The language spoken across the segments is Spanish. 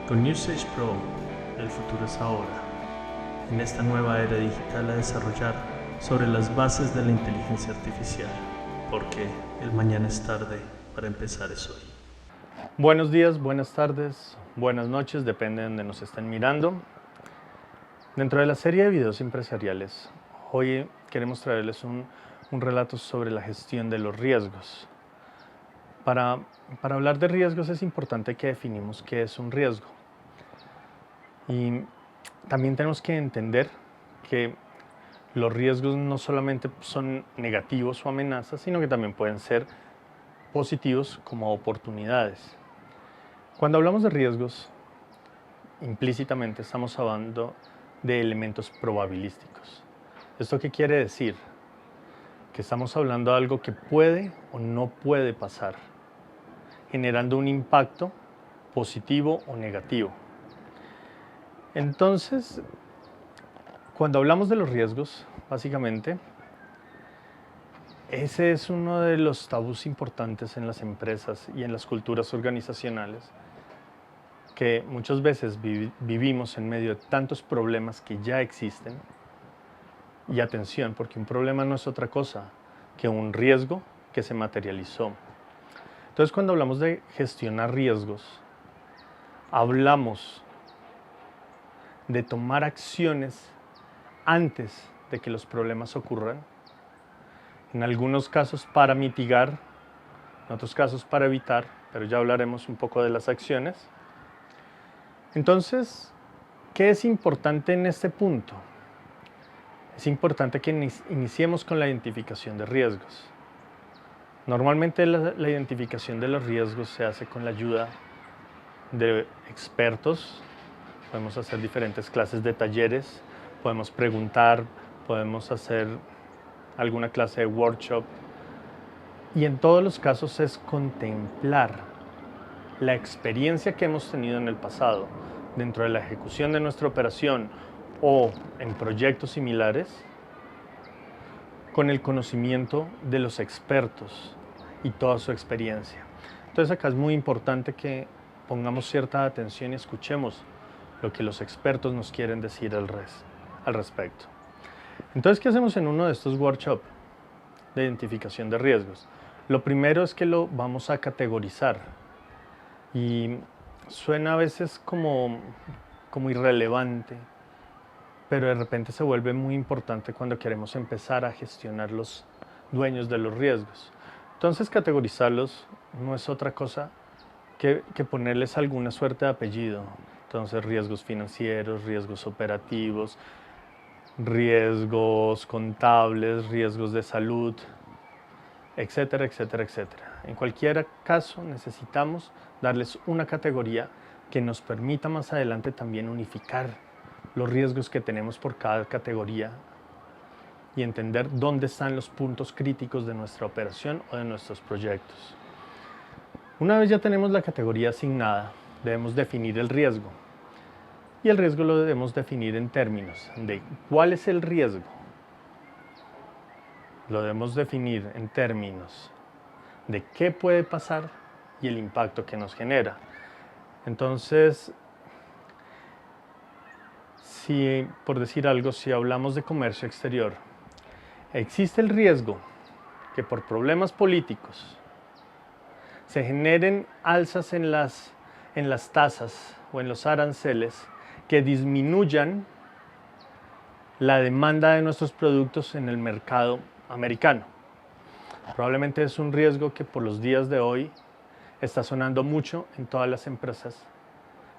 Con Usage Pro, el futuro es ahora. En esta nueva era digital a desarrollar sobre las bases de la inteligencia artificial, porque el mañana es tarde, para empezar es hoy. Buenos días, buenas tardes, buenas noches, depende de donde nos estén mirando. Dentro de la serie de videos empresariales, hoy queremos traerles un relato sobre la gestión de los riesgos. Para hablar de riesgos es importante que definimos qué es un riesgo. Y también tenemos que entender que los riesgos no solamente son negativos o amenazas, sino que también pueden ser positivos como oportunidades. Cuando hablamos de riesgos, implícitamente estamos hablando de elementos probabilísticos. ¿Esto qué quiere decir? Que estamos hablando de algo que puede o no puede pasar, generando un impacto positivo o negativo. Entonces, cuando hablamos de los riesgos, básicamente, ese es uno de los tabús importantes en las empresas y en las culturas organizacionales, que muchas veces vivimos en medio de tantos problemas que ya existen. Y atención, porque un problema no es otra cosa que un riesgo que se materializó. Entonces, cuando hablamos de gestionar riesgos, hablamos de tomar acciones antes de que los problemas ocurran, en algunos casos para mitigar, en otros casos para evitar, pero ya hablaremos un poco de las acciones. Entonces, ¿qué es importante en este punto? Es importante que iniciemos con la identificación de riesgos. Normalmente la identificación de los riesgos se hace con la ayuda de expertos. Podemos hacer diferentes clases de talleres, podemos preguntar, podemos hacer alguna clase de workshop. Y en todos los casos es contemplar la experiencia que hemos tenido en el pasado dentro de la ejecución de nuestra operación o en proyectos similares, con el conocimiento de los expertos y toda su experiencia. Entonces acá es muy importante que pongamos cierta atención y escuchemos lo que los expertos nos quieren decir al respecto. Entonces, ¿qué hacemos en uno de estos workshops de identificación de riesgos? Lo primero es que lo vamos a categorizar. Y suena a veces como irrelevante, pero de repente se vuelve muy importante cuando queremos empezar a gestionar los dueños de los riesgos. Entonces, categorizarlos no es otra cosa que ponerles alguna suerte de apellido. Entonces, riesgos financieros, riesgos operativos, riesgos contables, riesgos de salud, etcétera, etcétera, etcétera. En cualquier caso, necesitamos darles una categoría que nos permita más adelante también unificar los riesgos que tenemos por cada categoría y entender dónde están los puntos críticos de nuestra operación o de nuestros proyectos. Una vez ya tenemos la categoría asignada, debemos definir el riesgo. Y el riesgo lo debemos definir en términos de cuál es el riesgo. Lo debemos definir en términos de qué puede pasar y el impacto que nos genera. Entonces, si, por decir algo, si hablamos de comercio exterior, existe el riesgo que por problemas políticos se generen alzas en las tasas o en los aranceles que disminuyan la demanda de nuestros productos en el mercado americano. Probablemente es un riesgo que por los días de hoy está sonando mucho en todas las empresas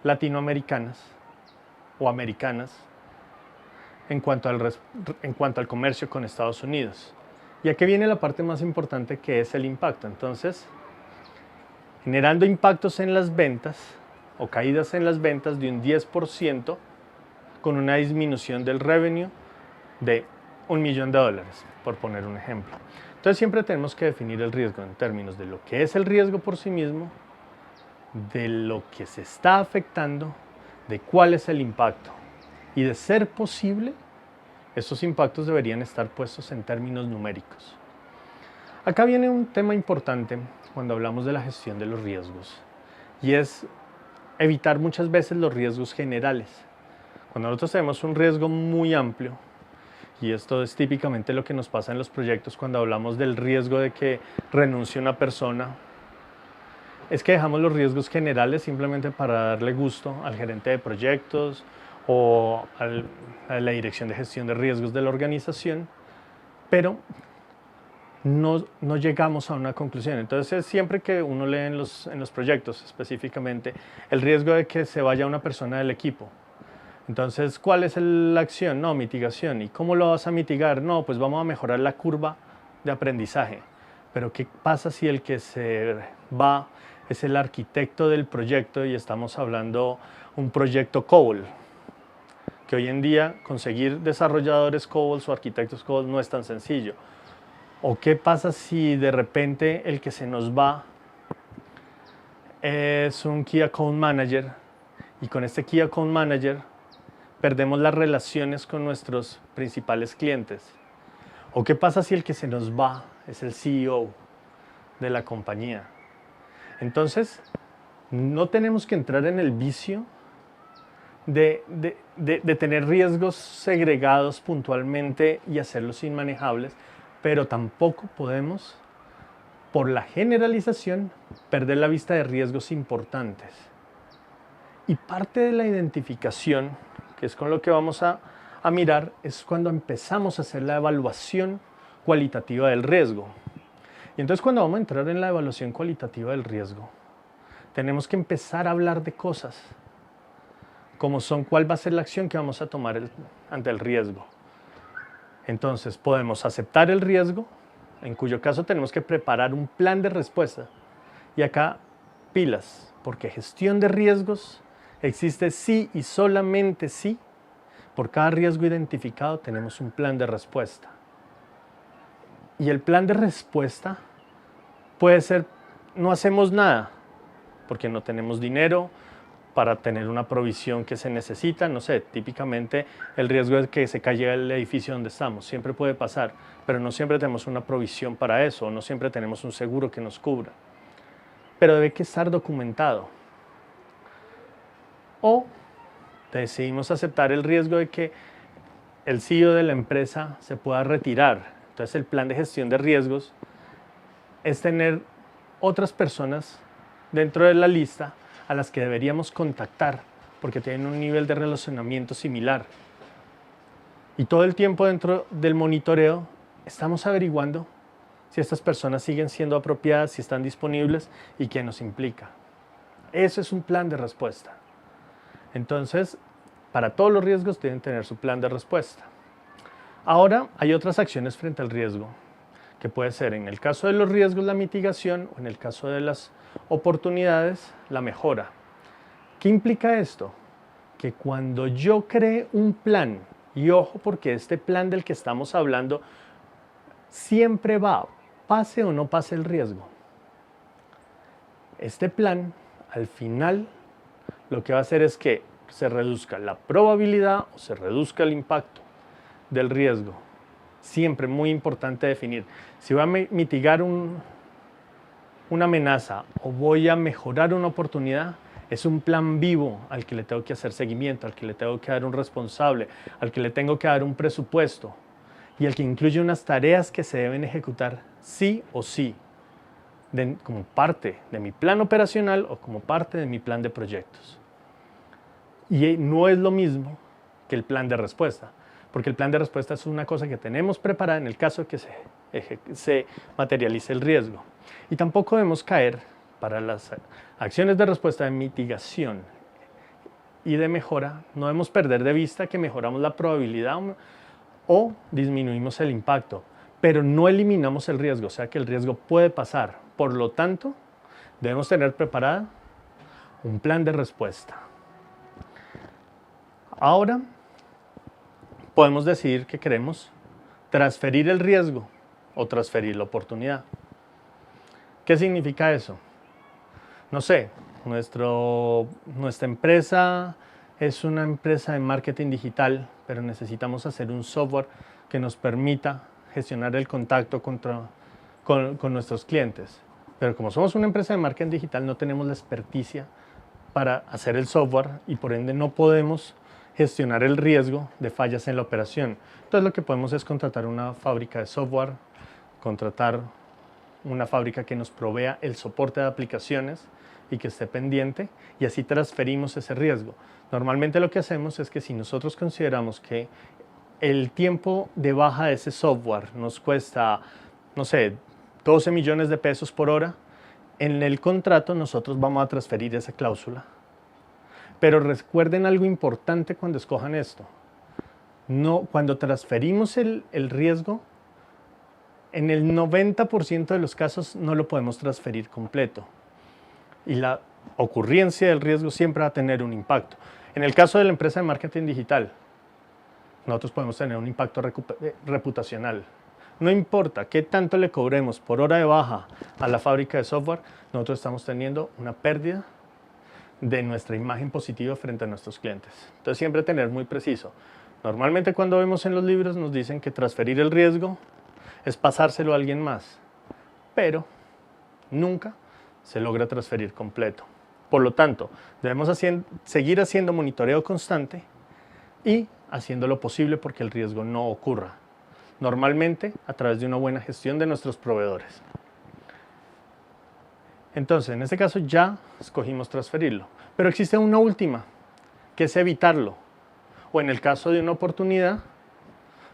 latinoamericanas o americanas en cuanto al comercio con Estados Unidos. Y aquí viene la parte más importante, que es el impacto. Entonces, generando impactos en las ventas o caídas en las ventas de un 10% con una disminución del revenue de $1 millón, por poner un ejemplo. Entonces siempre tenemos que definir el riesgo en términos de lo que es el riesgo por sí mismo, de lo que se está afectando, de cuál es el impacto. Y de ser posible, estos impactos deberían estar puestos en términos numéricos. Acá viene un tema importante cuando hablamos de la gestión de los riesgos, y es evitar muchas veces los riesgos generales. Cuando nosotros tenemos un riesgo muy amplio, y esto es típicamente lo que nos pasa en los proyectos cuando hablamos del riesgo de que renuncie una persona, es que dejamos los riesgos generales simplemente para darle gusto al gerente de proyectos o a la dirección de gestión de riesgos de la organización, pero no llegamos a una conclusión. Entonces, siempre que uno lee en los proyectos específicamente el riesgo de que se vaya una persona del equipo, entonces, ¿cuál es la acción? No, mitigación. ¿Y cómo lo vas a mitigar? No, pues vamos a mejorar la curva de aprendizaje. Pero ¿qué pasa si el que se va es el arquitecto del proyecto y estamos hablando un proyecto COBOL? Que hoy en día conseguir desarrolladores COBOL o arquitectos COBOL no es tan sencillo. ¿O qué pasa si de repente el que se nos va es un Key Account Manager y con este Key Account Manager perdemos las relaciones con nuestros principales clientes? ¿O qué pasa si el que se nos va es el CEO de la compañía? Entonces, no tenemos que entrar en el vicio de tener riesgos segregados puntualmente y hacerlos inmanejables, pero tampoco podemos, por la generalización, perder la vista de riesgos importantes. Y parte de la identificación, que es con lo que vamos a mirar, es cuando empezamos a hacer la evaluación cualitativa del riesgo. Y entonces cuando vamos a entrar en la evaluación cualitativa del riesgo, tenemos que empezar a hablar de cosas, como son cuál va a ser la acción que vamos a tomar ante el riesgo. Entonces podemos aceptar el riesgo, en cuyo caso tenemos que preparar un plan de respuesta. Y acá pilas, porque gestión de riesgos existe sí y solamente sí. Por cada riesgo identificado tenemos un plan de respuesta. Y el plan de respuesta puede ser, no hacemos nada, porque no tenemos dinero para tener una provisión que se necesita, no sé, típicamente el riesgo es que se caiga el edificio donde estamos, siempre puede pasar, pero no siempre tenemos una provisión para eso, no siempre tenemos un seguro que nos cubra. Pero debe que estar documentado. O decidimos aceptar el riesgo de que el CEO de la empresa se pueda retirar. Entonces el plan de gestión de riesgos es tener otras personas dentro de la lista a las que deberíamos contactar porque tienen un nivel de relacionamiento similar. Y todo el tiempo dentro del monitoreo estamos averiguando si estas personas siguen siendo apropiadas, si están disponibles y qué nos implica. Eso es un plan de respuesta. Entonces, para todos los riesgos deben tener su plan de respuesta. Ahora, hay otras acciones frente al riesgo, que puede ser en el caso de los riesgos la mitigación o en el caso de las oportunidades la mejora. ¿Qué implica esto? Que cuando yo cree un plan, y ojo porque este plan del que estamos hablando siempre va, pase o no pase el riesgo. Este plan, al final, lo que va a hacer es que se reduzca la probabilidad o se reduzca el impacto del riesgo. Siempre muy importante definir si voy a mitigar una amenaza o voy a mejorar una oportunidad. Es un plan vivo al que le tengo que hacer seguimiento, al que le tengo que dar un responsable, al que le tengo que dar un presupuesto y al que incluye unas tareas que se deben ejecutar sí o sí, como parte de mi plan operacional o como parte de mi plan de proyectos. Y no es lo mismo que el plan de respuesta, porque el plan de respuesta es una cosa que tenemos preparada en el caso de que se materialice el riesgo. Y tampoco debemos caer para las acciones de respuesta de mitigación y de mejora, no debemos perder de vista que mejoramos la probabilidad o disminuimos el impacto, pero no eliminamos el riesgo, o sea que el riesgo puede pasar. Por lo tanto, debemos tener preparada un plan de respuesta. Ahora, podemos decidir que queremos transferir el riesgo o transferir la oportunidad. ¿Qué significa eso? No sé, nuestra empresa es una empresa de marketing digital, pero necesitamos hacer un software que nos permita gestionar el contacto con nuestros clientes. Pero como somos una empresa de marketing digital, no tenemos la experticia para hacer el software y por ende no podemos gestionar el riesgo de fallas en la operación. Entonces lo que podemos es contratar una fábrica de software, contratar una fábrica que nos provea el soporte de aplicaciones y que esté pendiente, y así transferimos ese riesgo. Normalmente lo que hacemos es que si nosotros consideramos que el tiempo de baja de ese software nos cuesta, no sé, 12 millones de pesos por hora, en el contrato nosotros vamos a transferir esa cláusula. Pero recuerden algo importante cuando escojan esto. Cuando transferimos el riesgo, en el 90% de los casos no lo podemos transferir completo. Y la ocurrencia del riesgo siempre va a tener un impacto. En el caso de la empresa de marketing digital, nosotros podemos tener un impacto reputacional. No importa qué tanto le cobremos por hora de baja a la fábrica de software, nosotros estamos teniendo una pérdida de nuestra imagen positiva frente a nuestros clientes. Entonces siempre tener muy preciso. Normalmente cuando vemos en los libros nos dicen que transferir el riesgo es pasárselo a alguien más, pero nunca se logra transferir completo. Por lo tanto, debemos seguir haciendo monitoreo constante y haciendo lo posible porque el riesgo no ocurra. Normalmente a través de una buena gestión de nuestros proveedores. Entonces, en este caso ya escogimos transferirlo, pero existe una última, que es evitarlo, o en el caso de una oportunidad,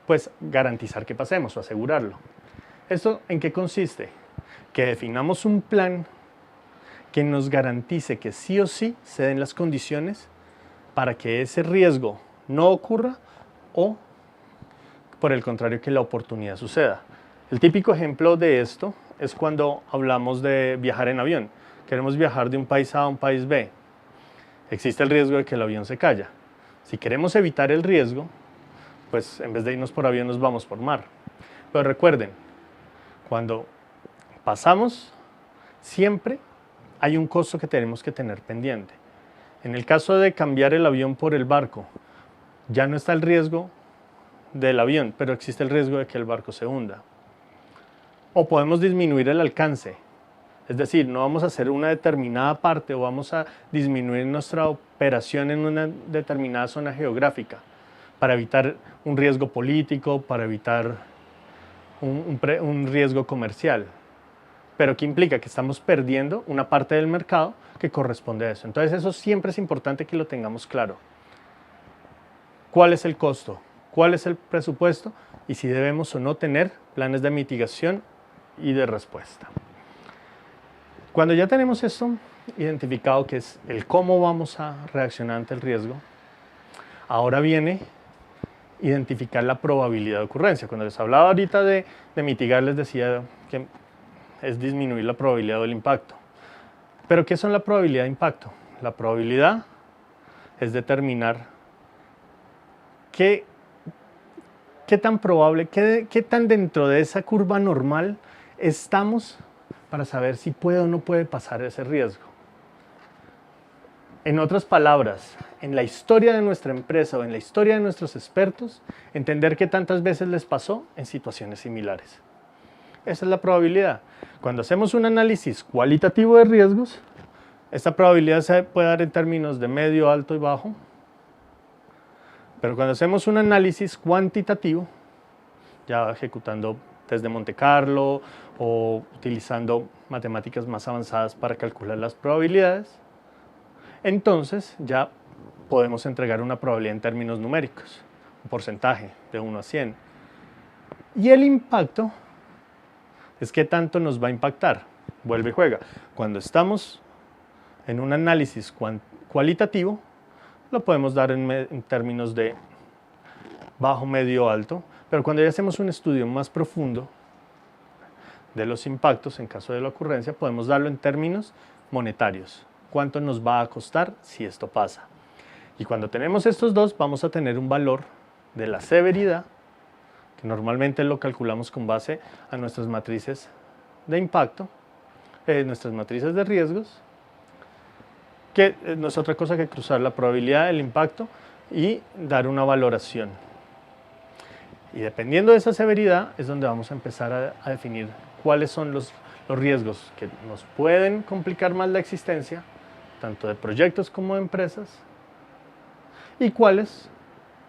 pues garantizar que pasemos o asegurarlo. ¿Esto en qué consiste? Que definamos un plan que nos garantice que sí o sí se den las condiciones para que ese riesgo no ocurra o, por el contrario, que la oportunidad suceda. El típico ejemplo de esto es cuando hablamos de viajar en avión. Queremos viajar de un país A a un país B. Existe el riesgo de que el avión se caiga. Si queremos evitar el riesgo, pues en vez de irnos por avión nos vamos por mar. Pero recuerden, cuando pasamos, siempre hay un costo que tenemos que tener pendiente. En el caso de cambiar el avión por el barco, ya no está el riesgo del avión, pero existe el riesgo de que el barco se hunda. O podemos disminuir el alcance, es decir, no vamos a hacer una determinada parte o vamos a disminuir nuestra operación en una determinada zona geográfica para evitar un riesgo político, para evitar un riesgo comercial. Pero ¿qué implica? Que estamos perdiendo una parte del mercado que corresponde a eso. Entonces eso siempre es importante que lo tengamos claro. ¿Cuál es el costo? ¿Cuál es el presupuesto? Y si debemos o no tener planes de mitigación y de respuesta. Cuando ya tenemos esto identificado, que es el cómo vamos a reaccionar ante el riesgo, ahora viene identificar la probabilidad de ocurrencia. Cuando les hablaba ahorita de mitigar, les decía que es disminuir la probabilidad del impacto. ¿Pero qué son la probabilidad de impacto? La probabilidad es determinar qué tan probable, qué tan dentro de esa curva normal estamos para saber si puede o no puede pasar ese riesgo. En otras palabras, en la historia de nuestra empresa o en la historia de nuestros expertos, entender qué tantas veces les pasó en situaciones similares. Esa es la probabilidad. Cuando hacemos un análisis cualitativo de riesgos, esta probabilidad se puede dar en términos de medio, alto y bajo. Pero cuando hacemos un análisis cuantitativo, ya ejecutando test de Monte Carlo o utilizando matemáticas más avanzadas para calcular las probabilidades, entonces ya podemos entregar una probabilidad en términos numéricos, un porcentaje de 1 a 100. Y el impacto es qué tanto nos va a impactar. Vuelve y juega. Cuando estamos en un análisis cualitativo, lo podemos dar en términos de bajo, medio, alto, pero cuando ya hacemos un estudio más profundo de los impactos en caso de la ocurrencia, podemos darlo en términos monetarios. ¿Cuánto nos va a costar si esto pasa? Y cuando tenemos estos dos, vamos a tener un valor de la severidad, que normalmente lo calculamos con base a nuestras matrices de impacto, nuestras matrices de riesgos, que no es otra cosa que cruzar la probabilidad del impacto y dar una valoración. Y dependiendo de esa severidad es donde vamos a empezar a definir cuáles son los riesgos que nos pueden complicar más la existencia tanto de proyectos como de empresas, y cuáles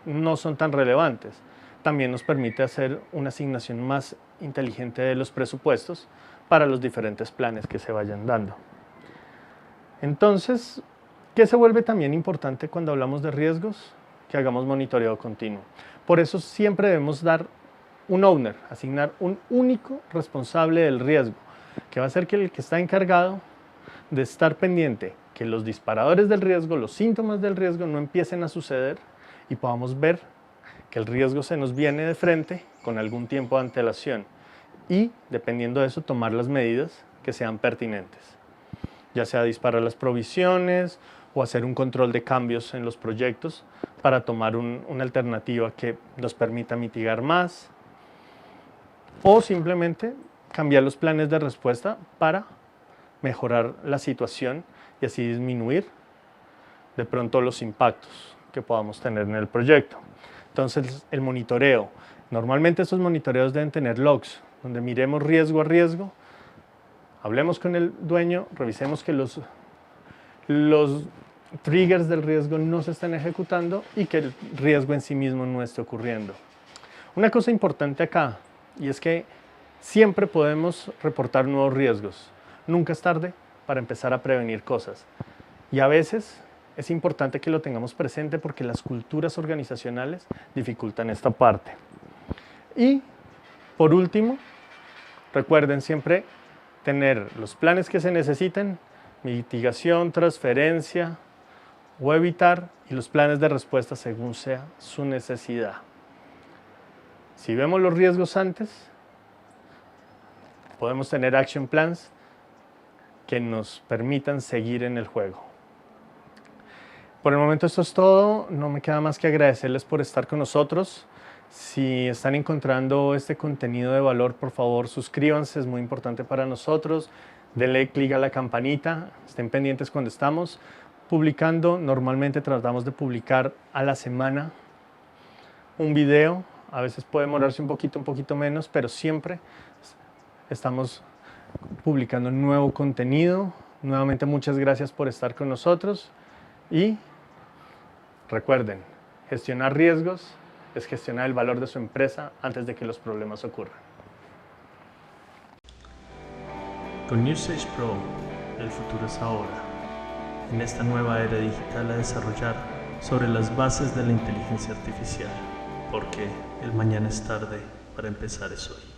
no son tan relevantes. También nos permite hacer una asignación más inteligente de los presupuestos para los diferentes planes que se vayan dando. Entonces, ¿qué se vuelve también importante cuando hablamos de riesgos? Que hagamos monitoreo continuo. Por eso siempre debemos dar un owner, asignar un único responsable del riesgo, que va a ser el que está encargado de estar pendiente que los disparadores del riesgo, los síntomas del riesgo no empiecen a suceder y podamos ver que el riesgo se nos viene de frente con algún tiempo de antelación y, dependiendo de eso, tomar las medidas que sean pertinentes, ya sea disparar las provisiones o hacer un control de cambios en los proyectos para tomar una alternativa que nos permita mitigar más, o simplemente cambiar los planes de respuesta para mejorar la situación y así disminuir de pronto los impactos que podamos tener en el proyecto. Entonces, el monitoreo. Normalmente estos monitoreos deben tener logs, donde miremos riesgo a riesgo, hablemos con el dueño, revisemos que los triggers del riesgo no se estén ejecutando y que el riesgo en sí mismo no esté ocurriendo. Una cosa importante acá, y es que siempre podemos reportar nuevos riesgos. Nunca es tarde para empezar a prevenir cosas. Y a veces es importante que lo tengamos presente porque las culturas organizacionales dificultan esta parte. Y por último, recuerden siempre tener los planes que se necesiten, mitigación, transferencia o evitar, y los planes de respuesta según sea su necesidad. Si vemos los riesgos antes, podemos tener action plans que nos permitan seguir en el juego. Por el momento esto es todo, no me queda más que agradecerles por estar con nosotros. Si están encontrando este contenido de valor, por favor suscríbanse, es muy importante para nosotros. Denle clic a la campanita, estén pendientes cuando estamos publicando. Normalmente tratamos de publicar a la semana un video, a veces puede demorarse un poquito menos, pero siempre estamos publicando nuevo contenido. Nuevamente muchas gracias por estar con nosotros y recuerden, gestionar riesgos es gestionar el valor de su empresa antes de que los problemas ocurran. Con Usage Pro, el futuro es ahora. En esta nueva era digital a desarrollar sobre las bases de la inteligencia artificial, porque el mañana es tarde para empezar es hoy.